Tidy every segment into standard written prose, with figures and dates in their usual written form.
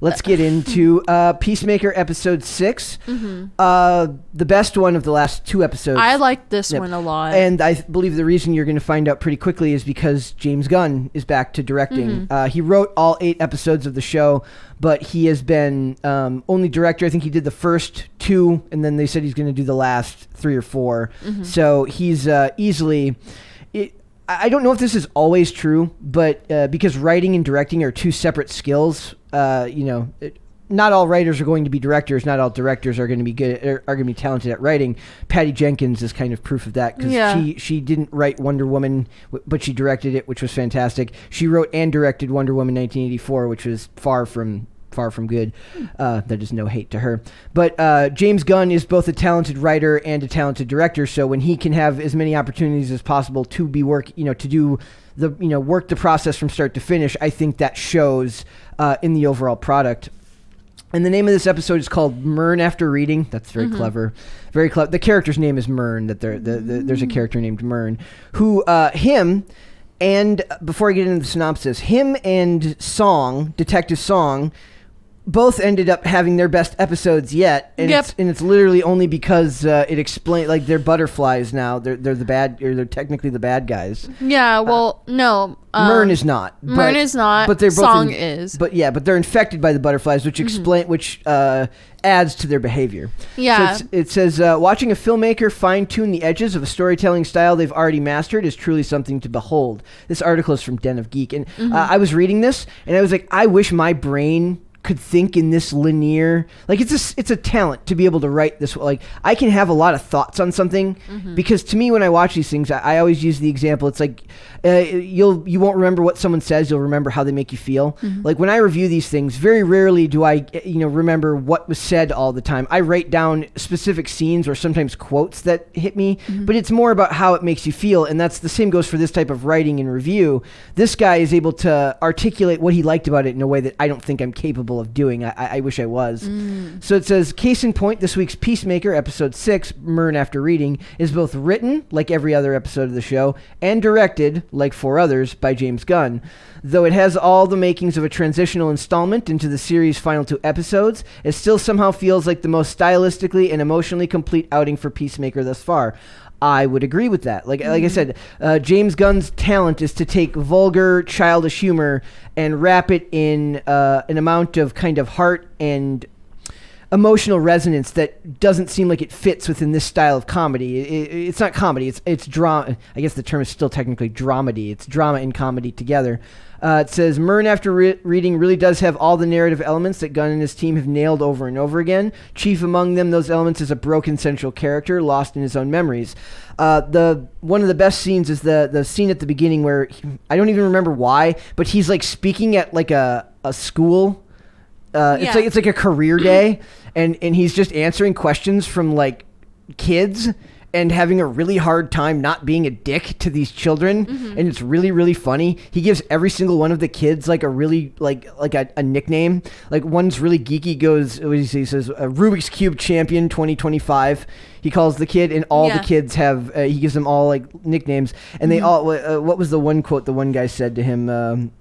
let's get into Peacemaker episode 6. The best one of the last 2 episodes. I like this one a lot. And I believe the reason you're going to find out pretty quickly is because James Gunn is back to directing. He wrote all 8 episodes of the show, but he has been only director. I think he did the first 2, and then they said he's going to do the last 3 or 4. So he's easily... I don't know if this is always true, but because writing and directing are 2 separate skills, not all writers are going to be directors. Not all directors are going to be good, are going to be talented at writing. Patty Jenkins is kind of proof of that because she didn't write Wonder Woman, but she directed it, which was fantastic. She wrote and directed Wonder Woman 1984, which was far from good. That is no hate to her. But James Gunn is both a talented writer and a talented director. So when he can have as many opportunities as possible to be work the process from start to finish, I think that shows in the overall product. And the name of this episode is called Murn After Reading. That's very clever. Very clever. The character's name is Murn. There's a character named Murn who him. And before I get into the synopsis, him and Detective Song, both ended up having their best episodes yet, and it's literally only because it explains, like, they're butterflies now. They're the bad, or they're technically the bad guys. Yeah, well, no. Murn is not. Murn is not. But they're both Song is. But they're infected by the butterflies, which adds to their behavior. Yeah. So it says, watching a filmmaker fine-tune the edges of a storytelling style they've already mastered is truly something to behold. This article is from Den of Geek, and I was reading this, and I was like, I wish my brain could think in this linear, like, it's a talent to be able to write this. Like, I can have a lot of thoughts on something because to me, when I watch these things, I always use the example. It's like you won't remember what someone says, you'll remember how they make you feel. Like, when I review these things, very rarely do I remember what was said all the time. I write down specific scenes or sometimes quotes that hit me, but it's more about how it makes you feel. And that's the same goes for this type of writing and review. This guy is able to articulate what he liked about it in a way that I don't think I'm capable of doing. I wish I was. So it says, case in point, this week's Peacemaker, episode 6, Murn After Reading, is both written, like every other episode of the show, and directed, like 4 others, by James Gunn. Though it has all the makings of a transitional installment into the series' final 2 episodes, it still somehow feels like the most stylistically and emotionally complete outing for Peacemaker thus far. I would agree with that. Like I said, James Gunn's talent is to take vulgar, childish humor and wrap it in an amount of kind of heart and emotional resonance that doesn't seem like it fits within this style of comedy. It's not comedy. It's drama. I guess the term is still technically dramedy. It's drama and comedy together. It says, Murn After Reading really does have all the narrative elements that Gunn and his team have nailed over and over again. Chief among them, those elements, is a broken central character lost in his own memories. One of the best scenes is the scene at the beginning where I don't even remember why, but he's like speaking at like a school. It's like a career day, and he's just answering questions from like kids and having a really hard time not being a dick to these children. And it's really, really funny. He gives every single one of the kids like a really like a nickname. Like, one's really geeky, he says Rubik's Cube Champion 2025. He calls the kid, and all the kids have he gives them all like nicknames, and they all what was the one quote the one guy said to him?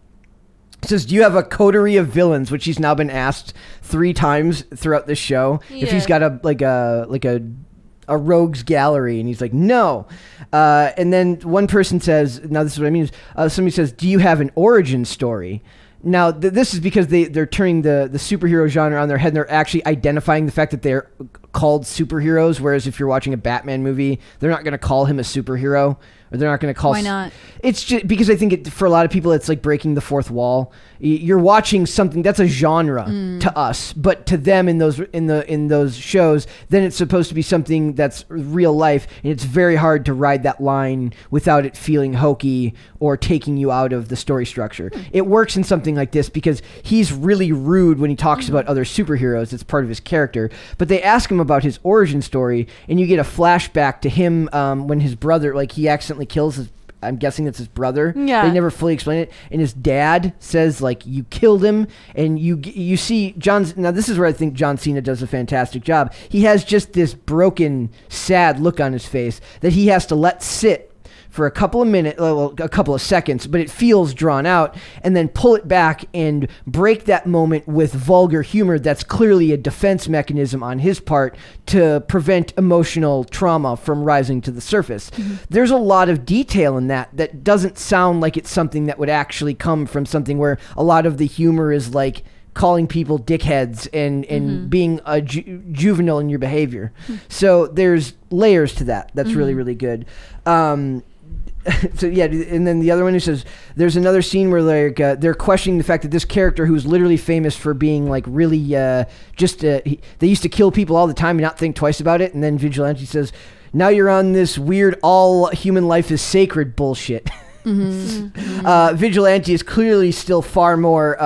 It says, do you have a coterie of villains, which he's now been asked 3 times throughout this show, if he's got a rogues gallery, and he's like, no. And then one person says, now this is what I mean, somebody says, do you have an origin story? Now, this is because they're turning the superhero genre on their head, and they're actually identifying the fact that they're called superheroes, whereas if you're watching a Batman movie, they're not going to call him a superhero, or they're not going to call... Why not? It's just because I think for a lot of people, it's like breaking the fourth wall. You're watching something that's a genre to us, but to them in those shows, then it's supposed to be something that's real life, and it's very hard to ride that line without it feeling hokey or taking you out of the story structure. It works in something like this because he's really rude when he talks about other superheroes. It's part of his character. But they ask him about his origin story, and you get a flashback to him when his brother, like, he accidentally kills his, I'm guessing it's his brother. Yeah. They never fully explain it. And his dad says, like, you killed him. And you see John's... Now, this is where I think John Cena does a fantastic job. He has just this broken, sad look on his face that he has to let sit for a couple of minutes, well, a couple of seconds, but it feels drawn out, and then pull it back and break that moment with vulgar humor that's clearly a defense mechanism on his part to prevent emotional trauma from rising to the surface. There's a lot of detail in that doesn't sound like it's something that would actually come from something where a lot of the humor is like calling people dickheads and being a juvenile in your behavior. So there's layers to that. That's really, really good. So yeah, and then the other one, he says there's another scene where they're questioning the fact that this character, who's literally famous for being like really they used to kill people all the time and not think twice about it, and then Vigilante says, now you're on this weird all human life is sacred bullshit. Vigilante is clearly still far more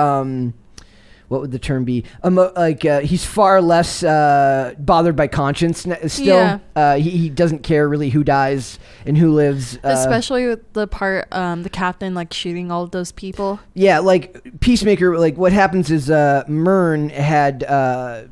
what would the term be? He's far less bothered by conscience still. Yeah. He doesn't care really who dies and who lives. Especially with the part, the captain like shooting all of those people. Yeah, like Peacemaker, like what happens is Murn had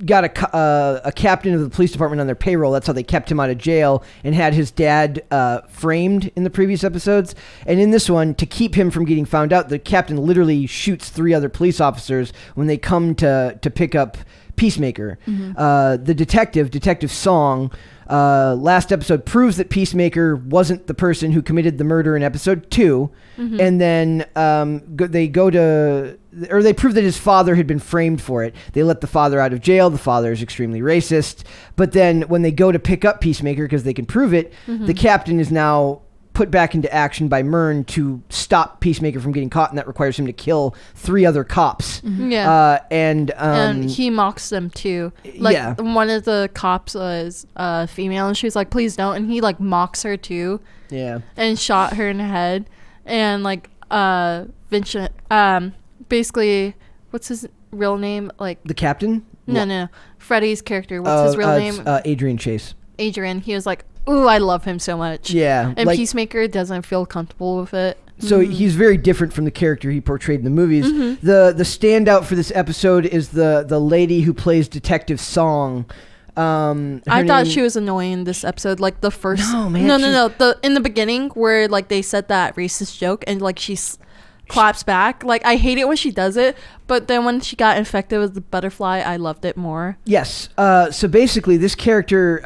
got a captain of the police department on their payroll. That's how they kept him out of jail, and had his dad framed in the previous episodes. And in this one, to keep him from getting found out, the captain literally shoots 3 other police officers when they come to pick up Peacemaker. The Detective Song, last episode proves that Peacemaker wasn't the person who committed the murder in episode 2. And then they prove that his father had been framed for it. They let the father out of jail. The father is extremely racist. But then when they go to pick up Peacemaker, because they can prove it, the captain is now put back into action by Murn to stop Peacemaker from getting caught, and that requires him to kill 3 other cops. And he mocks them too. Like one of the cops was female, and she was like, "Please don't," and he like mocks her too. Yeah, and shot her in the head, and like Vincent, basically, what's his real name? Like the captain? No, Freddy's character. What's his real name? Adrian Chase. Adrian. He was like, ooh, I love him so much. Yeah. And like, Peacemaker doesn't feel comfortable with it. So he's very different from the character he portrayed in the movies. The standout for this episode is the lady who plays Detective Song. I thought she was annoying in this episode. Like the first... No. In the beginning where like they said that racist joke and like she claps back. Like I hate it when she does it. But then when she got infected with the butterfly, I loved it more. Yes. So basically this character...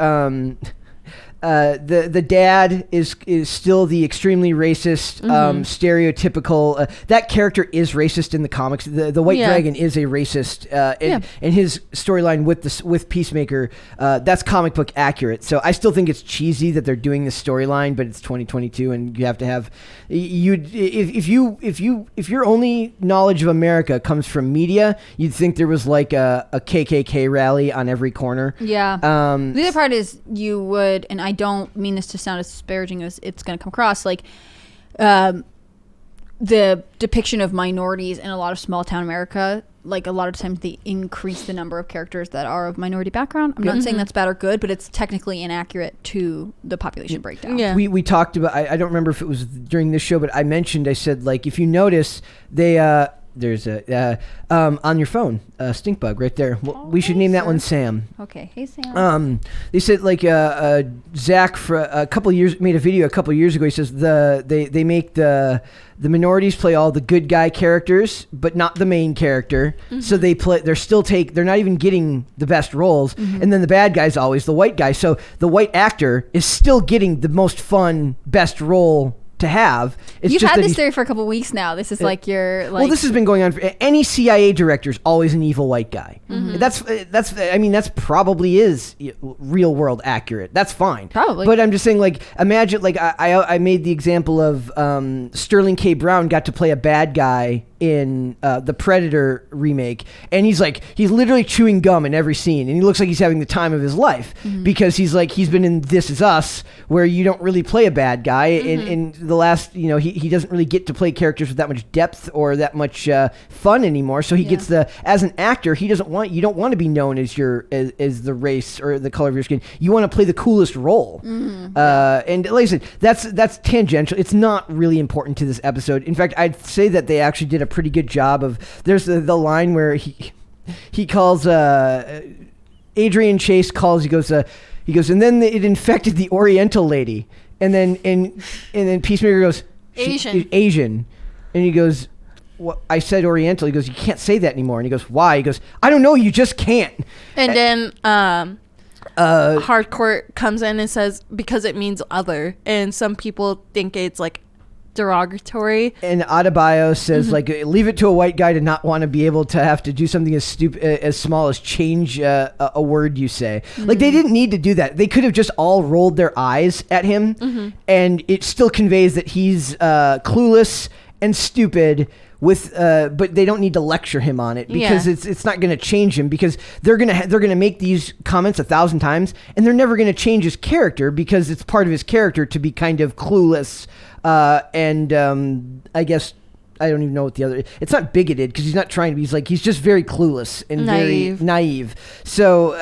the dad is still the extremely racist, stereotypical. That character is racist in the comics. The White Dragon is a racist, and his storyline with Peacemaker, that's comic book accurate. So I still think it's cheesy that they're doing this storyline, but it's 2022, and you have to have if your only knowledge of America comes from media, you'd think there was like a KKK rally on every corner. Yeah. The other part is you would, and I don't mean this to sound as disparaging as it's going to come across, like the depiction of minorities in a lot of small town America, like a lot of times they increase the number of characters that are of minority background. I'm not saying that's bad or good, but it's technically inaccurate to the population breakdown. Yeah. We talked about, I don't remember if it was during this show, but I said like, if you notice, they there's a on your phone, stink bug right there. Well, we should name that one Sam. Okay, hey Sam. They said like Zach for made a video a couple years ago. He says they make the minorities play all the good guy characters, but not the main character. So they're not even getting the best roles, and then the bad guy's always the white guy. So the white actor is still getting the most fun, best role to have. You've had this theory for a couple of weeks now. This is like your like. Well, this has been going on for any CIA director is always an evil white guy. That's probably is real world accurate. That's fine. Probably. But I'm just saying, like, imagine, like I made the example of Sterling K. Brown got to play a bad guy in the Predator remake, and he's literally chewing gum in every scene, and he looks like he's having the time of his life because he's been in This Is Us, where you don't really play a bad guy, and the last, he doesn't really get to play characters with that much depth or that much fun anymore. So he gets as an actor, you don't want to be known as as the race or the color of your skin. You want to play the coolest role. And like I said, that's tangential. It's not really important to this episode. In fact, I'd say that they actually did a pretty good job of. There's the line where he calls Adrian Chase calls. He goes, and then it infected the Oriental lady. And then Peacemaker goes, Asian. And he goes, well, I said Oriental. He goes, you can't say that anymore. And he goes, why? He goes, I don't know. You just can't. And then Hardcore comes in and says, because it means other. And some people think it's like derogatory. And Adebayo says, like, leave it to a white guy to not want to be able to have to do something as stupid, as small as change a word you say. Like, they didn't need to do that. They could have just all rolled their eyes at him, and it still conveys that he's clueless and stupid. But they don't need to lecture him on it because it's not going to change him, because they're gonna make these comments 1,000 times and they're never going to change his character, because it's part of his character to be kind of clueless and I guess I don't even know what the other. It's not bigoted, because he's not trying to be. He's just very clueless and very naive. So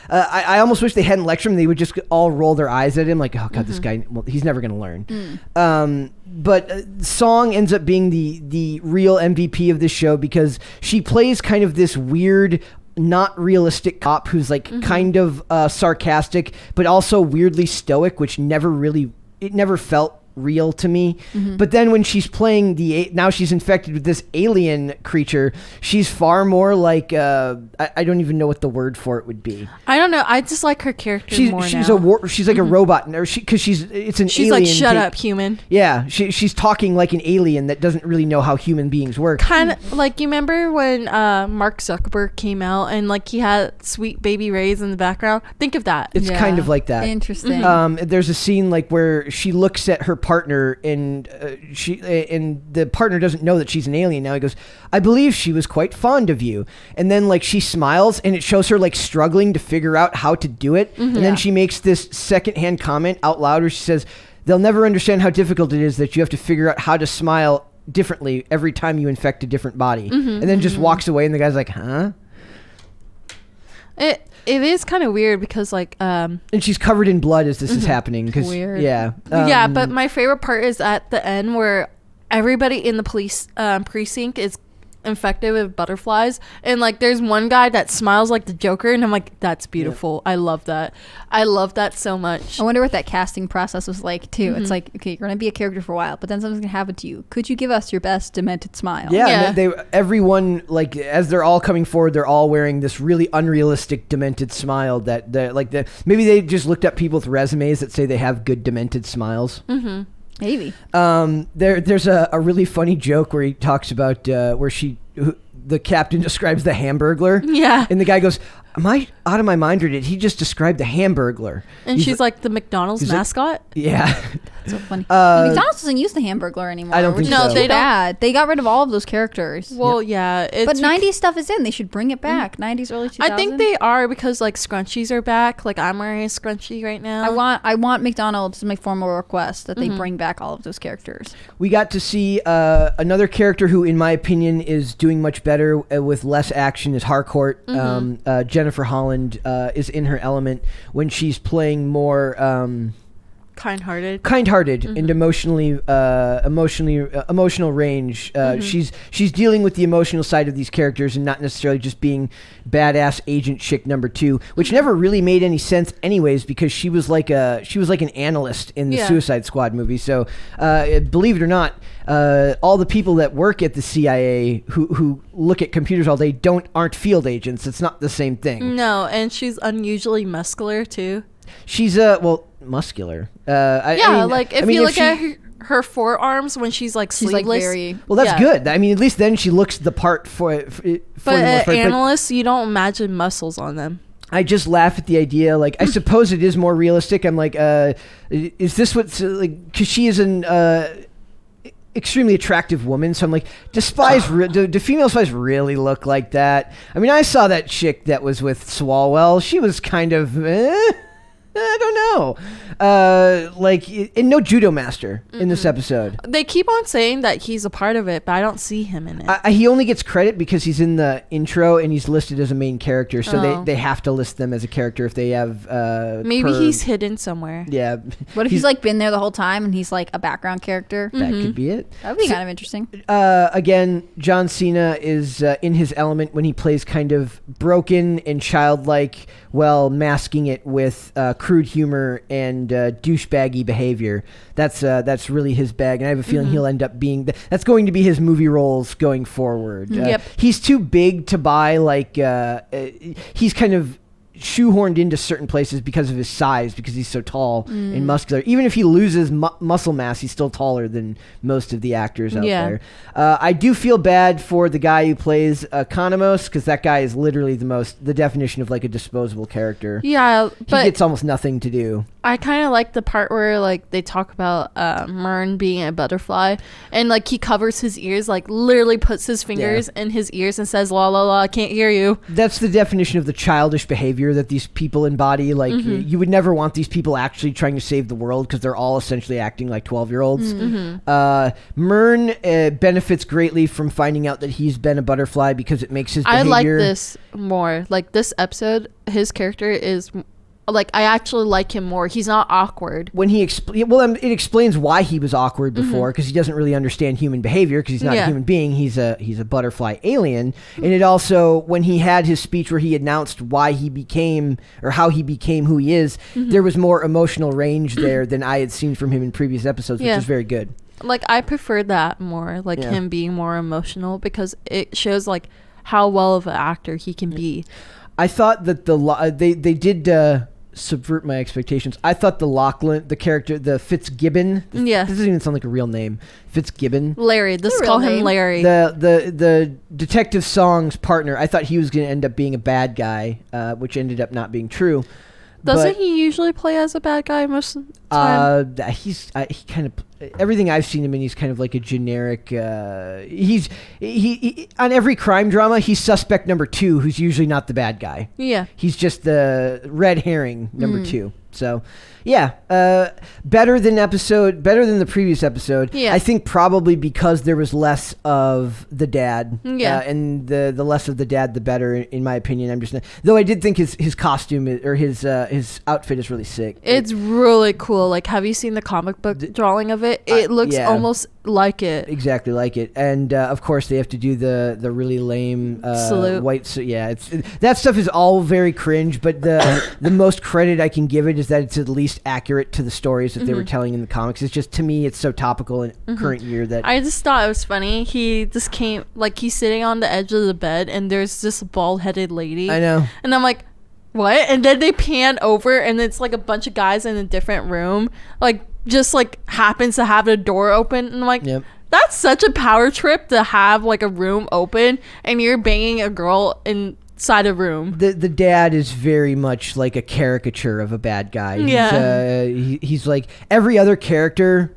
I almost wish they hadn't lectured him. They would just all roll their eyes at him, like, oh god, this guy. Well, he's never going to learn. But Song ends up being the real MVP of this show, because she plays kind of this weird, not realistic cop who's like kind of sarcastic, but also weirdly stoic, which never felt real to me. But then when she's playing now she's infected with this alien creature, she's far more like I don't even know what the word for it would be. I don't know. I just like her character more she's now. She's like a robot, because it's an she's alien. She's like, shut up, human. Yeah, she's talking like an alien that doesn't really know how human beings work. Kind of like, you remember when Mark Zuckerberg came out and like he had Sweet Baby Ray's in the background? Think of that. It's kind of like that. Interesting. There's a scene like where she looks at her partner, and the partner doesn't know that she's an alien. Now he goes, I believe she was quite fond of you. And then like she smiles, and it shows her like struggling to figure out how to do it. And then she makes this secondhand comment out loud where she says, they'll never understand how difficult it is that you have to figure out how to smile differently every time you infect a different body. And then just walks away, and the guy's like, huh? It is kind of weird, because like and she's covered in blood as this is happening. Weird. Yeah. But my favorite part is at the end where everybody in the police precinct is infected with butterflies, and like there's one guy that smiles like the Joker, and I'm like, that's beautiful. I love that so much. I wonder what that casting process was like too. It's like, okay, you're gonna be a character for a while, but then something's gonna happen to you. Could you give us your best demented smile? And everyone, like, as they're all coming forward, they're all wearing this really unrealistic demented smile that maybe they just looked up people with resumes that say they have good demented smiles. Maybe. There's a really funny joke where he talks about where the captain describes the Hamburglar. Yeah. And the guy goes, am I out of my mind, or did he just describe the Hamburglar? And she's like the McDonald's mascot? Yeah. That's so funny. McDonald's doesn't use the Hamburglar anymore. I don't think so. No, they don't. They got rid of all of those characters. Well, but 90s stuff is in. They should bring it back. 90s, early 2000s. I think they are, because like scrunchies are back. Like, I'm wearing a scrunchie right now. I want McDonald's, my formal request, that they bring back all of those characters. We got to see another character who, in my opinion, is doing much better with less action, is Harcourt. Jennifer Holland is in her element when she's playing more kind-hearted and emotional range. She's dealing with the emotional side of these characters, and not necessarily just being badass agent chick number 2, which never really made any sense anyways, because she was like an analyst in the Suicide Squad movie. So believe it or not, all the people that work at the CIA who look at computers all day aren't field agents. It's not the same thing. No, and she's unusually muscular too. She's muscular. If you look at her forearms when she's like sleeveless. Like very, well, that's good. I mean, at least then she looks the part for but analysts, you don't imagine muscles on them. I just laugh at the idea. Like, I suppose it is more realistic. I'm like, is this what's like? Because she is an extremely attractive woman, so I'm like, do female spies really look like that? I mean, I saw that chick that was with Swalwell. She was kind of I don't know. And no Judo Master in this episode. They keep on saying that he's a part of it, but I don't see him in it. He only gets credit because he's in the intro and he's listed as a main character, so they have to list them as a character if they have... Maybe he's hidden somewhere. Yeah. What if he's like been there the whole time and he's like a background character? That could be it. That would be kind of interesting. Again, John Cena is in his element when he plays kind of broken and childlike, while masking it with crude humor and douchebaggy behavior. That's really his bag, and I have a feeling he'll end up being that's going to be his movie roles going forward. Yep. He's too big to buy he's kind of shoehorned into certain places because of his size, because he's so tall and muscular. Even if he loses muscle mass, he's still taller than most of the actors out there. I do feel bad for the guy who plays Economos, because that guy is literally the definition of like a disposable character. Yeah, he gets almost nothing to do. I kind of like the part where like they talk about Murn being a butterfly, and like he covers his ears, like literally puts his fingers in his ears and says la la la, I can't hear you. That's the definition of the childish behavior that these people embody. Like you would never want these people actually trying to save the world, because they're all essentially acting like 12-year-olds. Murn benefits greatly from finding out that he's been a butterfly, because it makes his behavior... I like this more. Like this episode, his character is... Like, I actually like him more. He's not awkward. When he it explains why he was awkward before, because he doesn't really understand human behavior, because he's not a human being. He's a butterfly alien. And it also, when he had his speech where he announced why he became, or how he became who he is, there was more emotional range there than I had seen from him in previous episodes, which is very good. Like, I prefer that more, like him being more emotional, because it shows like how well of an actor he can be. I thought that they did subvert my expectations. I thought the character, the Fitzgibbon, this doesn't even sound like a real name. Fitzgibbon. Larry. Let's call him Larry. The Detective Song's partner, I thought he was going to end up being a bad guy, which ended up not being true. Doesn't he usually play as a bad guy most of the time? He kind of... Everything I've seen him in, he's kind of like a generic... He on every crime drama, he's suspect number 2, who's usually not the bad guy. Yeah. He's just the red herring number 2. So, yeah, better than the previous episode. Yeah. I think probably because there was less of the dad. Yeah. And the less of the dad, the better, in my opinion. Though I did think his costume or his outfit is really sick. It's really cool. Like, have you seen the comic book drawing of it? It looks almost like it. Exactly like it. And of course they have to do the really lame salute. White. So yeah, that stuff is all very cringe. But the most credit I can give it is that it's at least accurate to the stories that they were telling in the comics. It's just, to me, it's so topical in current year that I just thought it was funny. He just came, like, he's sitting on the edge of the bed and there's this bald-headed lady. I know. And I'm like, what? And then they pan over and it's like a bunch of guys in a different room, like just like happens to have the door open. And I'm like, that's such a power trip to have like a room open and you're banging a girl inside a room. The dad is very much like a caricature of a bad guy. Yeah. He's like every other character,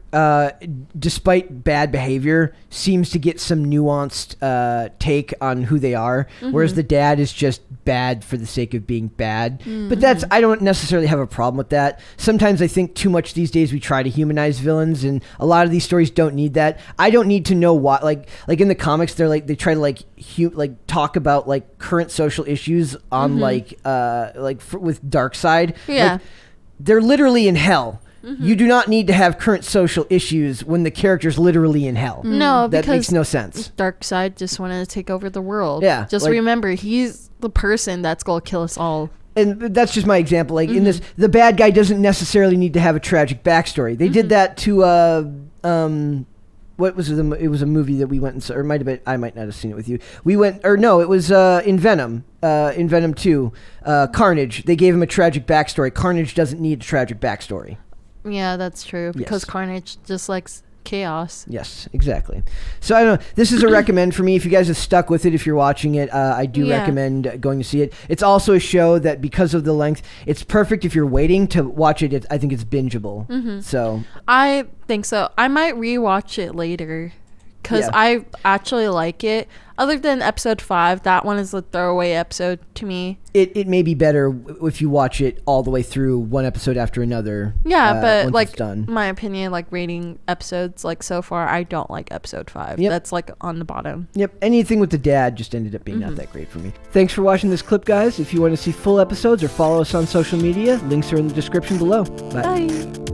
despite bad behavior, seems to get some nuanced take on who they are, whereas the dad is just bad for the sake of being bad. But I don't necessarily have a problem with that. Sometimes I think too much these days we try to humanize villains, and a lot of these stories don't need that. I don't need to know why. Like in the comics, they try to talk about like current social issues on with Darkseid. Yeah. Like, they're literally in hell. You do not need to have current social issues when the character's literally in hell. No, that because makes no sense. Darkseid just wanted to take over the world. Yeah, just remember, he's the person that's gonna kill us all. And that's just my example. Like in this, the bad guy doesn't necessarily need to have a tragic backstory. They did that to what was it? It was a movie that we went and saw, or it might have been. I might not have seen it with you. We went, or no, it was in Venom. In Venom 2, Carnage. They gave him a tragic backstory. Carnage doesn't need a tragic backstory. Yeah, that's true, because Carnage just likes chaos. Yes, exactly. So I don't know. This is a recommend for me. If you guys have stuck with it, if you're watching it, I do recommend going to see it. It's also a show that, because of the length, it's perfect if you're waiting to watch it. I think it's bingeable. So I think so. I might rewatch it later, because I actually like it. Other than episode 5, that one is a throwaway episode to me. It may be better if you watch it all the way through, one episode after another. Yeah, but once like it's done. My opinion, like rating episodes, like so far, I don't like episode 5. That's like on the bottom. Yep. Anything with the dad just ended up being not that great for me. Thanks for watching this clip, guys. If you want to see full episodes or follow us on social media, links are in the description below. Bye. Bye.